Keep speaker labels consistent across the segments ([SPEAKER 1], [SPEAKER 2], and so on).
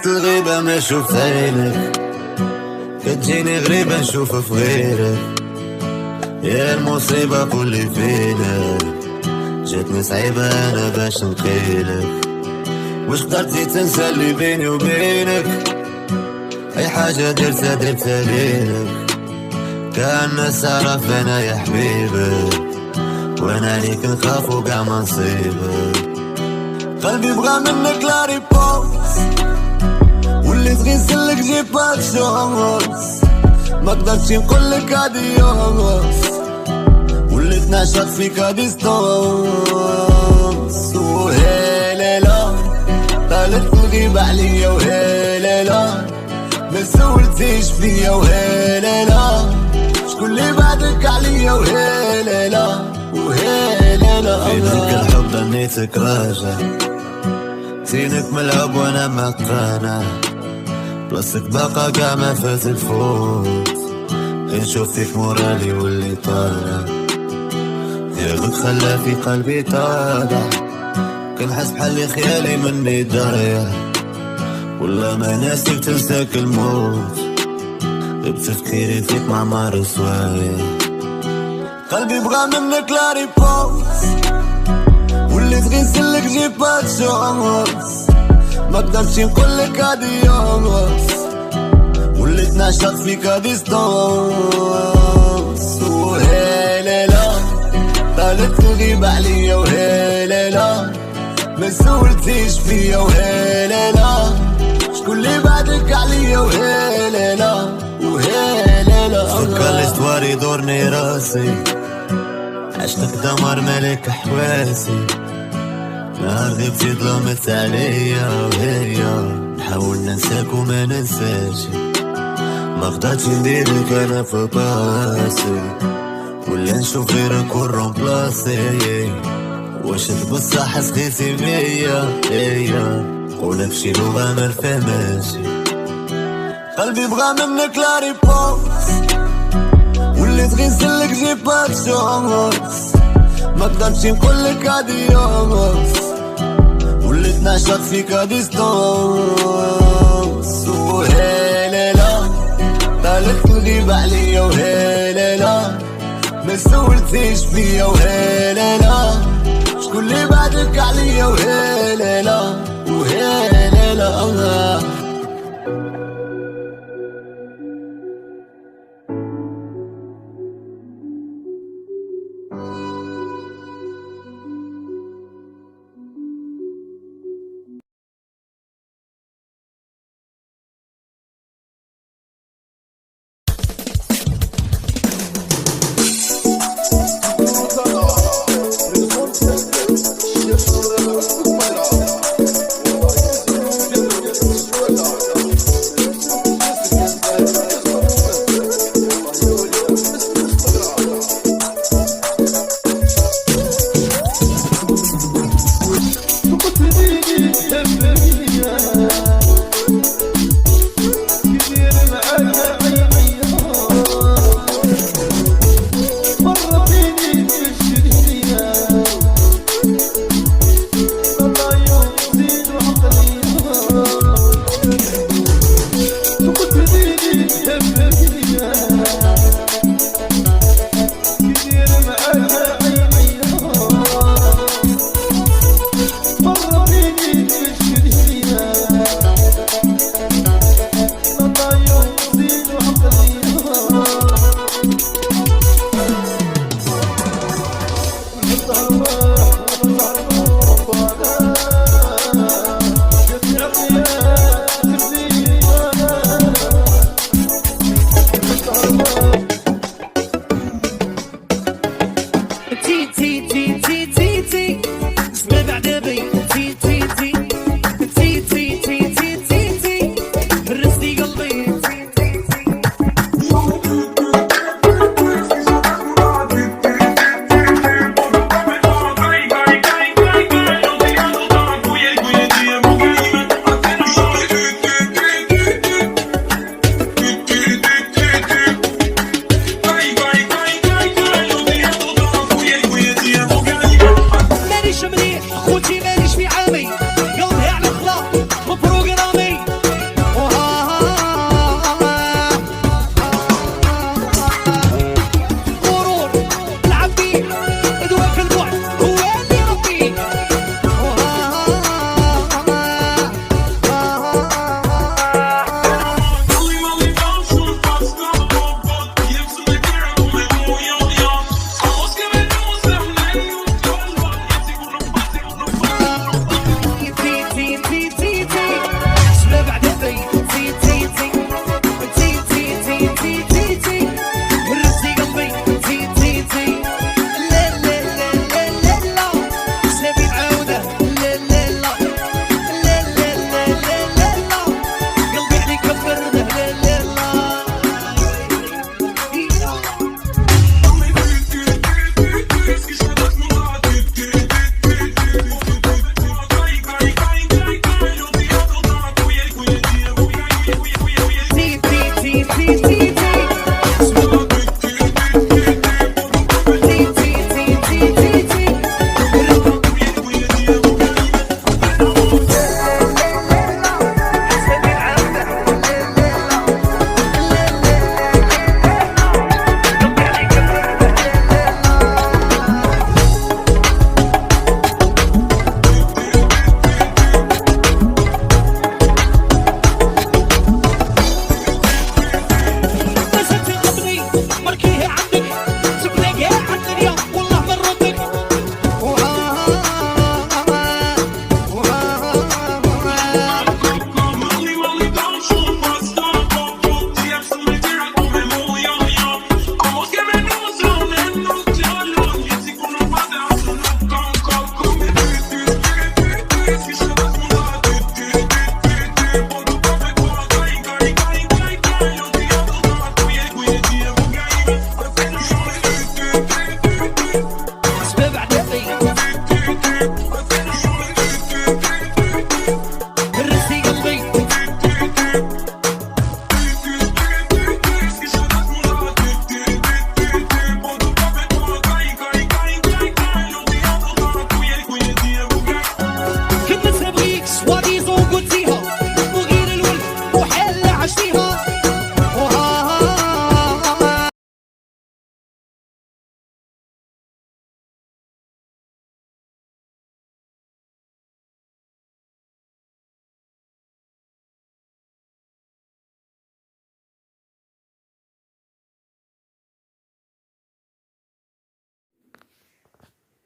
[SPEAKER 1] الغيبة ما نشوف عينك، كتجيني غريبة نشوف في غيرك. يا المصيبة كل فينا جاتني صعيبة أنا باش نقيلك. واش قدرتي تنسى اللي بيني وبينك؟ أي حاجة درتها ليلك. كان الناس عرف أنا يا حبيبي، وأنا ليك نخاف وقع ما نصيبك. قلبي بغى منك لا ريبونس، وليت غير نسلك جيبات شونس. ما قدرتش نقولك اديوس، وليت نعشق فيك ديستونس. وهيلالا طالت الغيبة عليا، وهيلالا ما سولتيش فيا، وهيلالا شكون اللي بعدك عليا، وهيلالا وهيلالا. فيك الحب ظنيتك راجع، زينك ملعب وانا ما قانع. بلاصتك باقا قاع ما فات الفوت، غير نشوف فيك مورالي واللي طالع. غيابك خلى في قلبي طالع، كنحس بحالي خيالي مني ضايع. والله ما ناسيك تنساك الموت، غير تفكيري فيك مع مار سوايع. قلبي بغى منك لا ريبونس، وليت غير نسلك جيبات شونس. ما قدرتش نقولك اديوس، وليت نعشق فيك ديستونس. وهيلالا طالت الغيبة عليا، وهيلالا ما سولتيش فيا، وهيلالا شكون اللي بعدك عليا، وهيلالا وهيلالا. فكر الاستوار يدورني راسي، عشتك دمر ملك حواسي. نهار غيبتي ظلمت عليا، وهي نحاول ننساك وما ننساش. ما قدرتش نديرك انا في باسي، ولا نشوف غيرك ونرومبلاسي. واش بصح سخيتي بيا قولك شي لغة ما نفهمهاش. قلبي بغى منك لا ريبونس، وليت غير نسلك جي با تشونس. ما قدرتش نقولك اديوس، وليت نعشق فيك ديستونس. وهيلالا طالت تغيب عليا، وهيلالا ما سولتيش فيا، وهيلالا شكون اللي بعدك عليا، وهيلالا وهيلالا.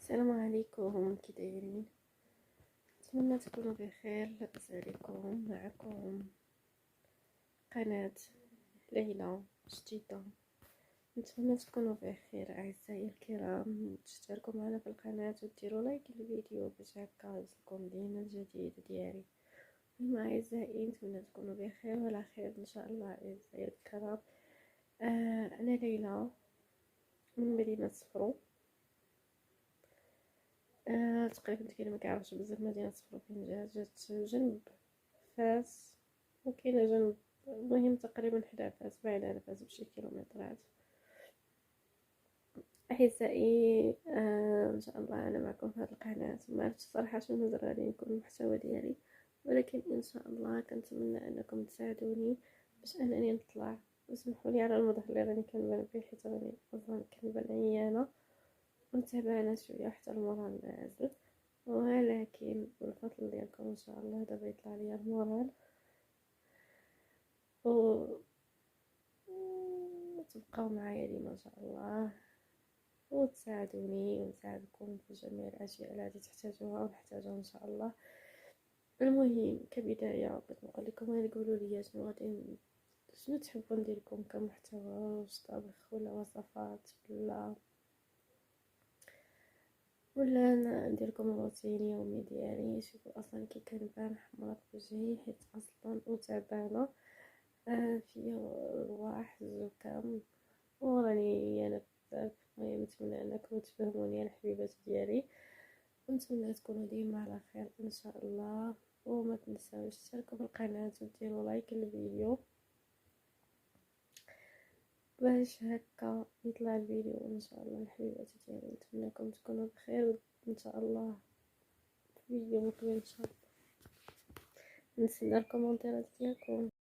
[SPEAKER 2] السلام عليكم، كي دايرين؟ نتمنى تكونوا بخير. لاباس عليكم؟ معكم قناة ليلى جديدة. نتمنى تكونوا بخير اعزائي الكرام. تشتركوا معنا في القناة وديروا لايك للفيديو باش هكا يوصلكم ديما الجديد ديالي. المهم اعزائي، نتمنى تكونوا بخير وعلى خير ان شاء الله. اعزائي الكرام، انا ليلى من مدينة صفرو. تقريبا كاين ما كيعرفش بزاف مدينة صفرو فين جات جنب فاس، وكاينه جنب، المهم تقريبا حدا فاس، بعيدة على فاس بشي كيلومترات. اعزائي، ان شاء الله انا معكم في هذه القناه. ما عرفتش صراحه شنو مازال غادي يكون المحتوى ديالي، ولكن ان شاء الله كنتمنى انكم تساعدوني باش انني نطلع. واسمحوا لي على المظهر اللي راني كنبان فيه، حيت راني اصلا كنبان عيانه وتعبانه شويه حتى المورال نازل، ولكن بالفضل ديالكم ان شاء الله دابا يطلع ليا المورال وتبقاو معايا ديما ان شاء الله، وتساعدوني ونساعدكم في جميع الاشياء التي تحتاجوها ونحتاجها ان شاء الله. المهم كبدايه بغيت نقول لكم، غير قولوا لي شنو تحبوا ندير لكم كمحتوى، واش طبخ ولا وصفات ولا ندير لكم الروتين اليومي ديالي. شوفوا اصلا كي كنبان حمرا في وجهي حيت اصلا وتعبانه، فيا الواح زكام وراني انا بزاف. المهم نتمنى انكم تفهموني يا الحبيبات ديالي، ونتمنى تكونوا ديما على خير ان شاء الله. وما تنساوش تشتركوا في القناه وديروا لايك للفيديو باش هكا يطلع الفيديو ان شاء الله. الحبيبات ديالي نتمنىكم تكونوا بخير، وان شاء الله فيديو مقبل ان شاء الله نستنى الكومنتات ديالكم.